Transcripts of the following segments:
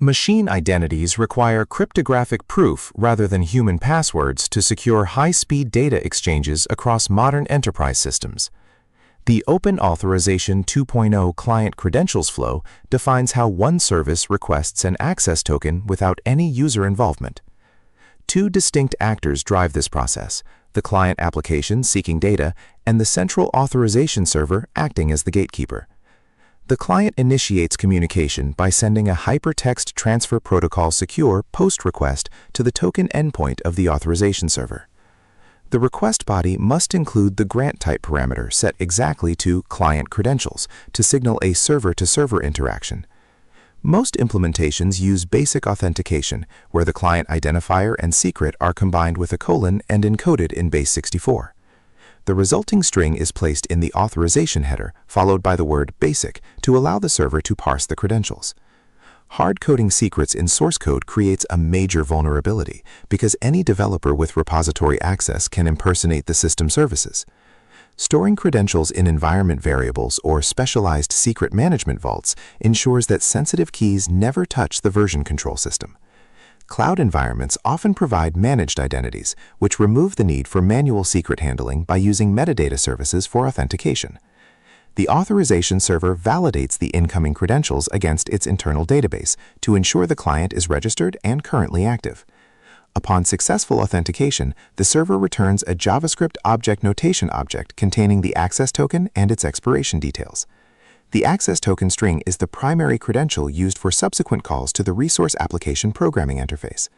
Machine identities require cryptographic proof rather than human passwords to secure high-speed data exchanges across modern enterprise systems. The Open Authorization 2.0 client credentials flow defines how one service requests an access token without any user involvement. Two distinct actors drive this process: the client application seeking data and the central authorization server acting as the gatekeeper. The client initiates communication by sending a hypertext transfer protocol secure POST request to the token endpoint of the authorization server. The request body must include the grant type parameter set exactly to client credentials to signal a server-to-server interaction. Most implementations use basic authentication, where the client identifier and secret are combined with a colon and encoded in base 64. The resulting string is placed in the authorization header, followed by the word basic to allow the server to parse the credentials. Hard-coding secrets in source code creates a major vulnerability because any developer with repository access can impersonate the system services. Storing credentials in environment variables or specialized secret management vaults ensures that sensitive keys never touch the version control system. Cloud environments often provide managed identities, which remove the need for manual secret handling by using metadata services for authentication. The authorization server validates the incoming credentials against its internal database to ensure the client is registered and currently active. Upon successful authentication, the server returns a JavaScript object notation object containing the access token and its expiration details. The access token string is the primary credential used for subsequent calls to the resource application programming interface.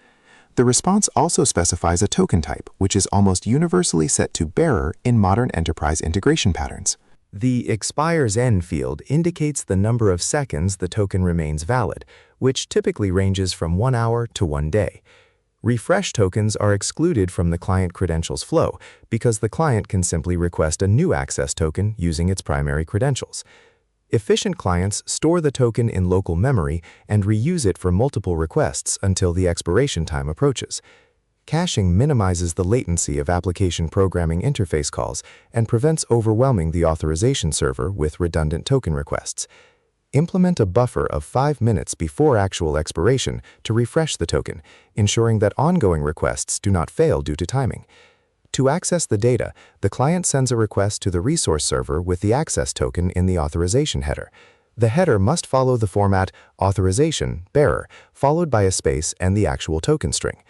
The response also specifies a token type, which is almost universally set to bearer in modern enterprise integration patterns. The expires N field indicates the number of seconds the token remains valid, which typically ranges from 1 hour to 1 day. Refresh tokens are excluded from the client credentials flow because the client can simply request a new access token using its primary credentials. Efficient clients store the token in local memory and reuse it for multiple requests until the expiration time approaches. Caching minimizes the latency of application programming interface calls and prevents overwhelming the authorization server with redundant token requests. Implement a buffer of 5 minutes before actual expiration to refresh the token, ensuring that ongoing requests do not fail due to timing. To access the data, the client sends a request to the resource server with the access token in the authorization header. The header must follow the format authorization bearer, followed by a space and the actual token string.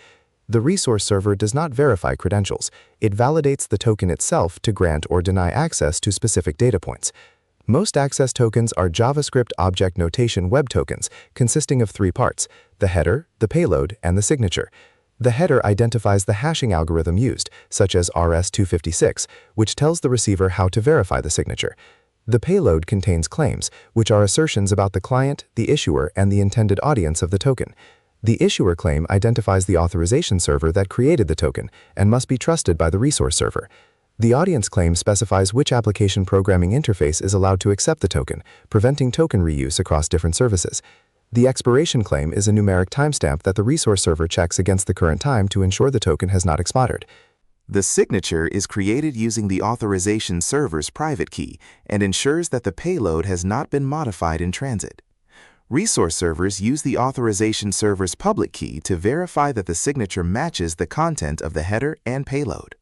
The resource server does not verify credentials. It validates the token itself to grant or deny access to specific data points. Most access tokens are JavaScript object notation web tokens consisting of 3 parts: the header, the payload, and the signature. The header identifies the hashing algorithm used, such as RS-256, which tells the receiver how to verify the signature. The payload contains claims, which are assertions about the client, the issuer, and the intended audience of the token. The issuer claim identifies the authorization server that created the token and must be trusted by the resource server. The audience claim specifies which application programming interface is allowed to accept the token, preventing token reuse across different services. The expiration claim is a numeric timestamp that the resource server checks against the current time to ensure the token has not expired. The signature is created using the authorization server's private key and ensures that the payload has not been modified in transit. Resource servers use the authorization server's public key to verify that the signature matches the content of the header and payload.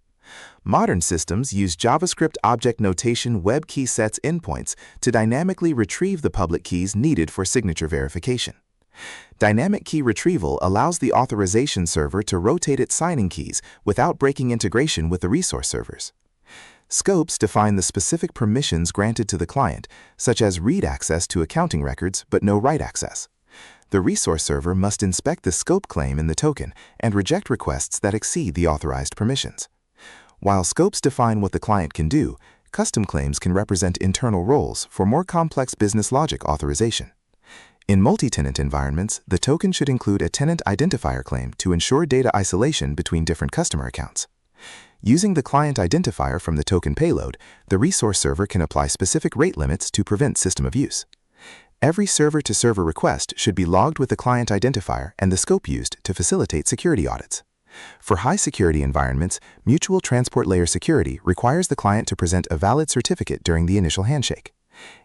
Modern systems use JavaScript object notation web key sets endpoints to dynamically retrieve the public keys needed for signature verification. Dynamic key retrieval allows the authorization server to rotate its signing keys without breaking integration with the resource servers. Scopes define the specific permissions granted to the client, such as read access to accounting records but no write access. The resource server must inspect the scope claim in the token and reject requests that exceed the authorized permissions. While scopes define what the client can do, custom claims can represent internal roles for more complex business logic authorization. In multi-tenant environments, the token should include a tenant identifier claim to ensure data isolation between different customer accounts. Using the client identifier from the token payload, the resource server can apply specific rate limits to prevent system abuse. Every server-to-server request should be logged with the client identifier and the scope used to facilitate security audits. For high-security environments, mutual transport layer security requires the client to present a valid certificate during the initial handshake.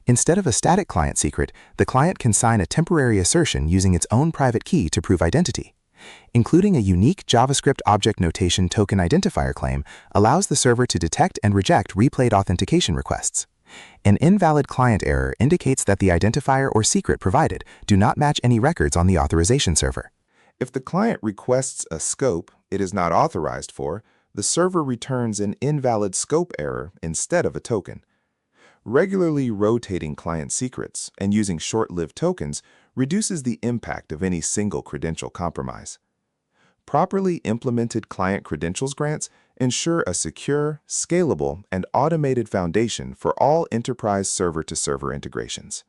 Instead of a static client secret, the client can sign a temporary assertion using its own private key to prove identity. Including a unique JavaScript object notation token identifier claim allows the server to detect and reject replayed authentication requests. An invalid client error indicates that the identifier or secret provided do not match any records on the authorization server. If the client requests a scope it is not authorized for, the server returns an invalid scope error instead of a token. Regularly rotating client secrets and using short-lived tokens reduces the impact of any single credential compromise. Properly implemented client credentials grants ensure a secure, scalable, and automated foundation for all enterprise server-to-server integrations.